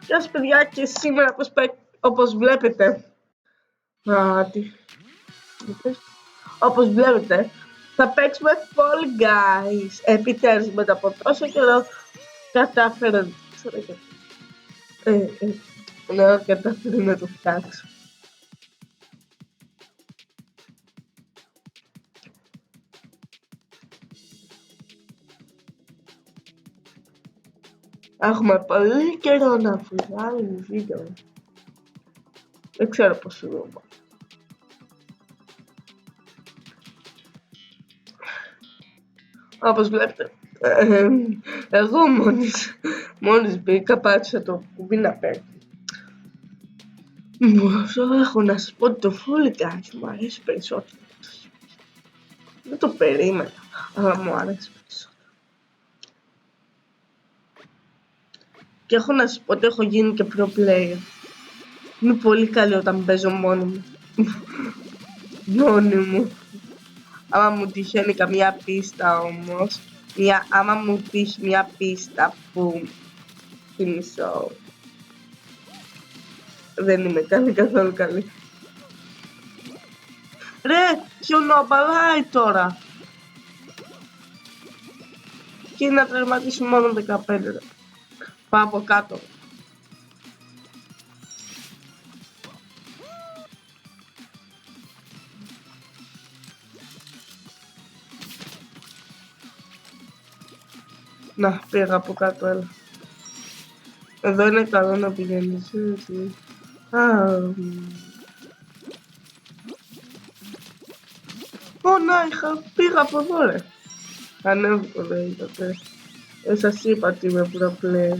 Γεια σας παιδιά, και σήμερα όπως βλέπετε, όπως βλέπετε θα παίξουμε Fall Guys. Επιτέλους μετά από τόσο καιρό κατάφερα να το φτιάξω. Έχουμε πολύ καιρό να βγάλουμε βίντεο. Δεν ξέρω πώς σου δούμε. Όπως βλέπετε, εγώ μόλις μπήκα, πάτησα το κουμπί να παίρνει. Όσο έχω να σας πω ότι το Fall Guys μου αρέσει περισσότερο. Δεν το περίμενα, αλλά μου αρέσει περισσότερο. Και έχω να σας πω ότι έχω γίνει και pro player. Είναι πολύ καλή όταν παίζω μόνη μου. Άμα μου τυχαίνει καμιά πίστα όμως, άμα μου τύχει μια πίστα που θυμίσω, δεν είμαι καθόλου καλή. Ρε, χιονοπαλάει τώρα. Και να τερματίσει μόνο 15. Πάω από κάτω. Να, πήγα από κάτω, έλα. Εδώ είναι καλό να πηγαίνεις, έτσι. Να, πήγα από εδώ, ρε. Ανέβω, ρε, είδατε. Σας είπα ότι είμαι pro player.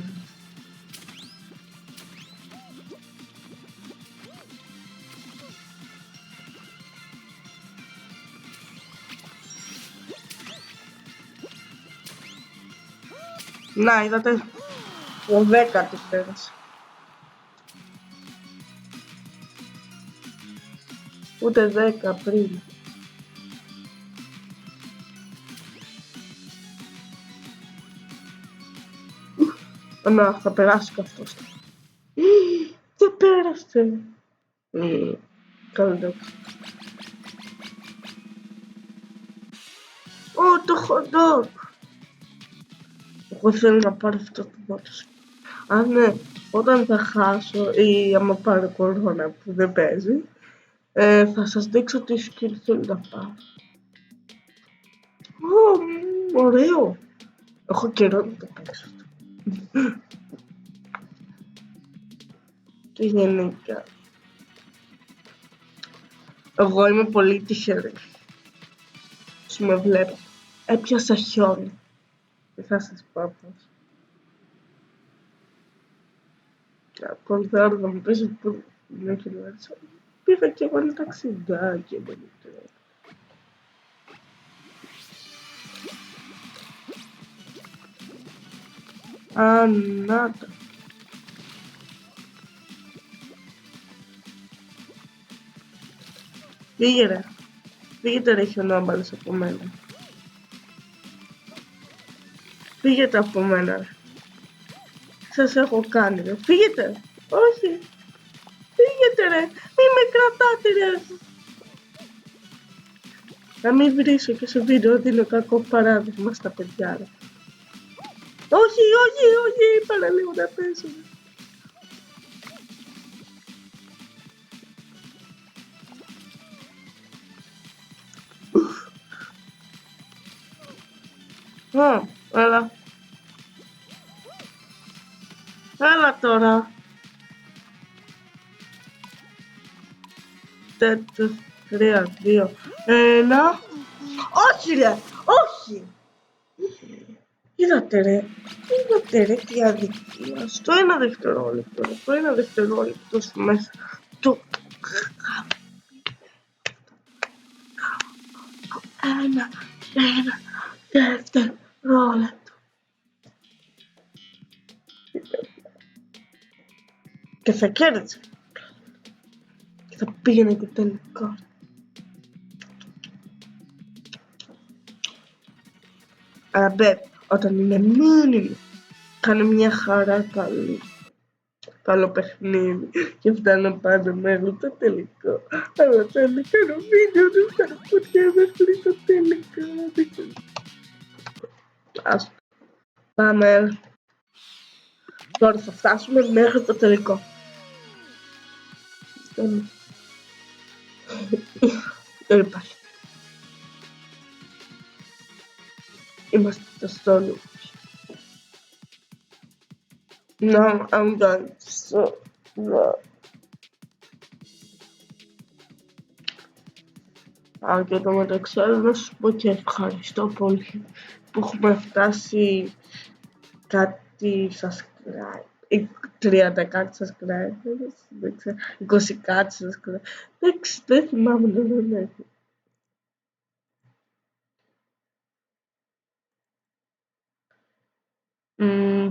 Να, είδατε, ο 10ος πέρασε. Ούτε 10 πριν. Να, θα περάσει και αυτός. Δεν πέρασε. Καλό εντάξει. Το hot dog. Εγώ θέλω να πάρω αυτό το μότος. Αν ναι, όταν θα χάσω ή άμα πάρω κορώνα που δεν παίζει, θα σας δείξω τι skill θέλω να πάρω. Ωραίο. Έχω καιρό να το παίξω. Και γενικά εγώ είμαι πολύ τυχερή. Όσοι με βλέπω, έπιασα χιόνι. Δεν θα σας πω πώς. Ακόμη θα μου πεις που είναι χιλιάδες. Πήγα και εγώ ένα ταξιδάκι εδώ τώρα. Να το. Φύγετε ρε χιονόμπαλες από μένα. Φύγετε από μένα ρε. Σας έχω κάνει ρε. Φύγετε. Όχι. Φύγετε ρε. Μη με κρατάτε ρε. Να μην βρίσω και σε βίντεο δίνω κακό παράδειγμα στα παιδιά ρε. Όχι, παραλίγο να πέσω. Έλα. Έλα τώρα. 4, 3, 2, 1. Όχι ρε, όχι. Είδατε ρε τι αδικία. Στο ένα δευτερόλεπτο σου μέσα. Το ένα δευτερόλεπτο. Και θα κέρδιζε. Και θα πήγαινε και τελικά. Αλλά όταν είναι μόνη μου, κάνει μια χαρά καλή. το άλλο παιχνίδι και φτάνω πάνω μέχρι το τελικό. Αλλά θέλω να κάνω βίντεο, δεν θα ποτέ μέχρι το τελικό. Ας πάμε. Τώρα θα φτάσουμε μέχρι το τελικό. Δεν υπάρχει. Είμαστε στο loop. Now I'm done. So, και το μεταξύ να σου πω και ευχαριστώ πολύ που έχουμε φτάσει κάτι subscribe. 30 κάτι subscribe. Δεν ξέρω. 20 κάτι subscribe. Δεν θυμάμαι να δεν έχω.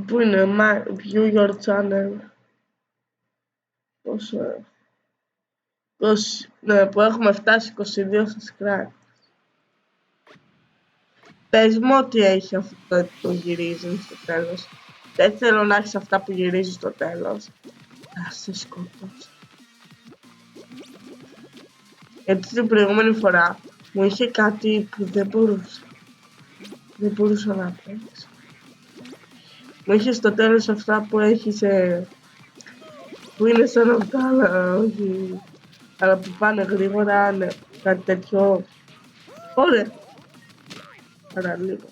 Πού είναι, view your channel. Πόσο, ναι, που έχουμε φτάσει 22 subscribe. Πες μου ότι έχει αυτό που γυρίζει στο τέλος. Δεν θέλω να έχεις αυτά που γυρίζει στο τέλος. Θα σε σκοτώσω. Έτσι την προηγούμενη φορά μου είχε κάτι που δεν μπορούσα να παίξω. Μου είχε στο τέλος αυτά που έχει που είναι σαν αυτά, αλλά όχι. Αλλά που πάνε γρήγορα, ναι, κάτι τέτοιο. Ωραία. Παραλίγο.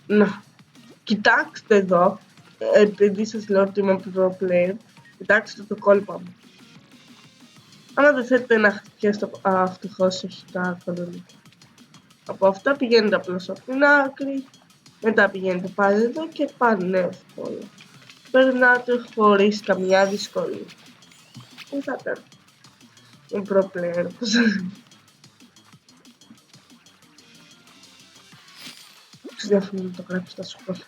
Να, κοιτάξτε εδώ, επειδή σας λέω ότι είμαι pro player, κοιτάξτε το κόλπα μου. Άμα δεν θέλετε να χτυπιέστε ευτυχώς έχει τα κανονικά. Από αυτά πηγαίνετε απλώς από την άκρη, μετά πηγαίνετε πάλι εδώ και πάνε εύκολα. Περνάτε χωρίς καμιά δυσκολία. Πού θα παίρνω. Είμαι pro player, πώς θα λέω. Ξεδιάφωνο να το γράψω στα σχόλια.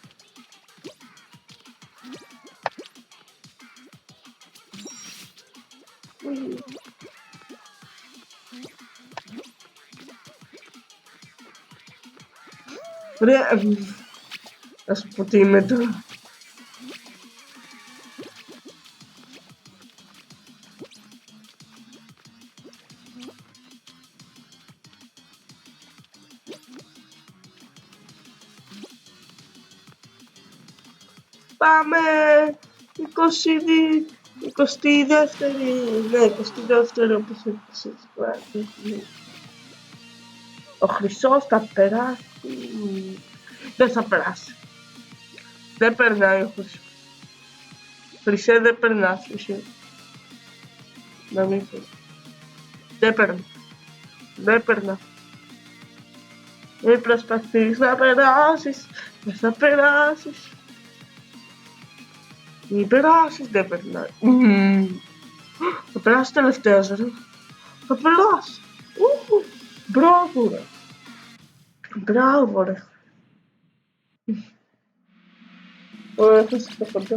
Ρε, θα σου πω τι είναι τώρα. Πάμε 22η, ναι, 22η όπως έχει. Ο Χρυσός θα περάσει. Δεν θα περάσει. Δεν περνάει ο Χρυσός. Χρυσέ δεν περνάς εσύ. Να μην πει. Δεν περνά. Δεν περνά. Μην προσπαθείς να περάσεις. Δεν θα περάσεις. Μην περάσεις, δεν περνάει. Θα περάσει τελευταίος, ρε. Θα περάσει. Μπράβο, ρε. Μπράβο, ρε. Ωραία, θα σας το κοντά.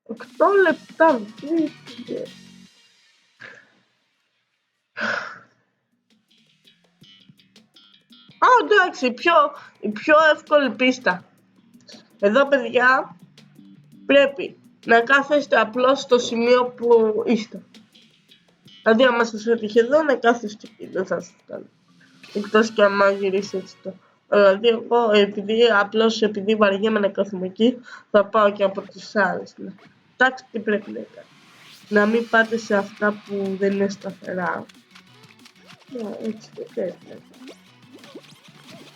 Οκτώ λεπτά, βγήκε. Εντάξει, η πιο εύκολη πίστα. Εδώ, παιδιά, πρέπει να κάθεστε απλώς στο σημείο που είστε. Δηλαδή, άμα σας έτυχε εδώ, να κάθεστε εκεί, δεν θα σας κάνω. Εκτός και άμα γυρίσετε το. Δηλαδή, εγώ, επειδή βαριέμαι να κάθομαι εκεί, θα πάω και από τις άλλες. Ναι. Εντάξει, τι πρέπει να κάνω. Να μην πάτε σε αυτά που δεν είναι σταθερά. Ναι, έτσι δεν πρέπει να κάνω.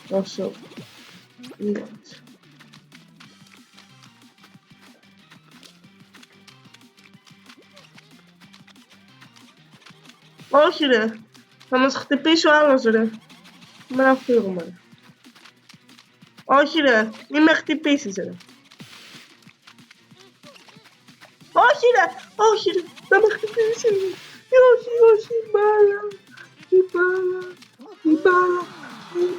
Όσο είναι έτσι. Όχι, ρε. Θα μας χτυπήσει ο άλλος, ρε. Να φύγουμε. Όχι, ρε. Μη με χτυπήσεις, ρε. Όχι, ρε. Όχι, ρε. Θα με χτυπήσει, ρε. Όχι, η μπάλα. Η μπάλα.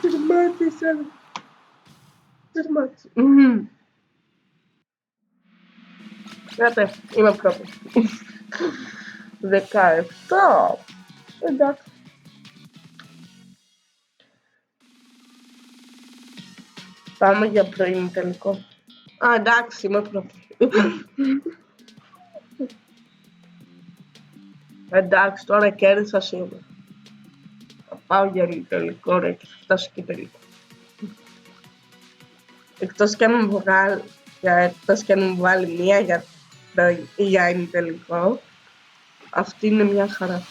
Τερμάτισα. Κράτε, είμαι πρώτος. 17. Εντάξει. Πάμε για πρωί τελικό. Α, εντάξει, είμαι πρώτη. Εντάξει, τώρα κέρδισα σίγουρα. Θα πάω για τελικό, ρε, και θα φτάσω και τελικό. Εκτός και αν μου βάλει μία για ημιτελικό, αυτή είναι μια χαρά.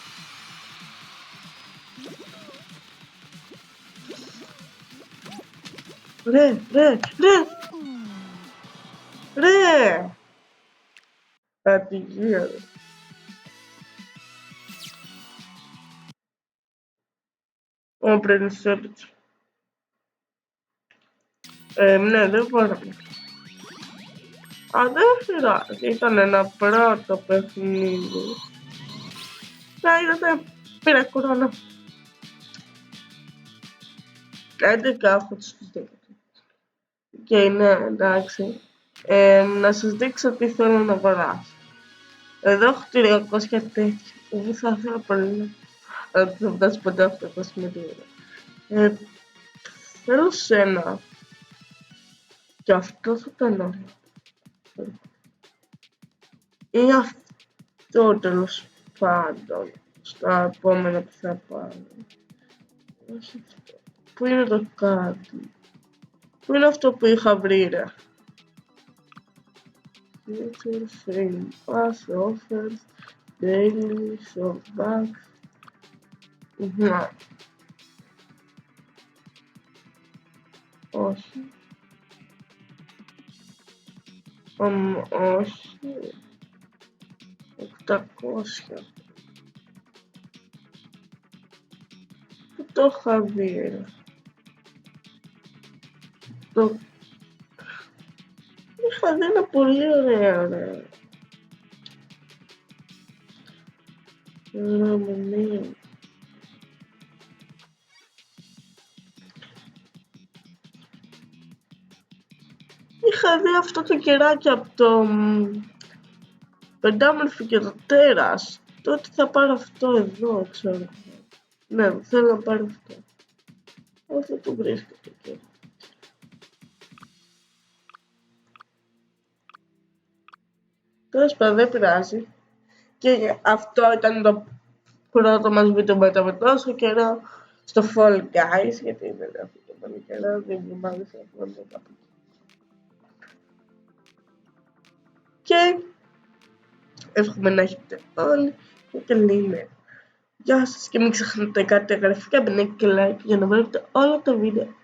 Ρε! Ατυχία, ρε. Ο Πρενσέπιτς. Ναι, δεν μπορώ. Α, δεν πειράζει. Ήταν ένα πρώτο παιχνίδι. Είδατε, πήρα κορώνα. 11 έχω τους 10. Και ναι, εντάξει. Να σας δείξω τι θέλω να αγοράσω. Εδώ έχω 300 τέτοια. Εγώ θα ήθελα πολύ να φτάσει ποτέ 800 με λίρα. Θέλω σένα. Και αυτό θα ήταν ωραίο. Ή αυτό τέλος πάντων. Στα επόμενα που θα πάρω. Όχι αυτό. Πού είναι το κάτι. Πού είναι αυτό που είχα βρει, ρε. Future frame pass offers daily shopbacks. Ναι. Όχι. Όχι. 800. Πού το είχα δει, ρε. Είχα δει ένα πολύ ωραίο, ρε. Ναι. Είχα δει αυτό το κεράκι από το Πεντάμορφη και το τέρας. Τότε θα πάρω αυτό εδώ, ξέρω. Ναι, θέλω να πάρω αυτό. Όχι, το βρίσκεται εκεί. Τέλος πάντων, δεν πειράζει. Και αυτό ήταν το πρώτο μας βίντεο μετά με τόσο καιρό στο Fall Guys, γιατί δεν έχω το πολύ καιρό, δεν μου άρεσε να το κάπου. Και εύχομαι να έχετε όλοι μια καλή ημέρα. Γεια σας και μην ξεχνάτε κάτι εγγραφή, καμπινάκι και like για να βλέπετε όλα τα βίντεο.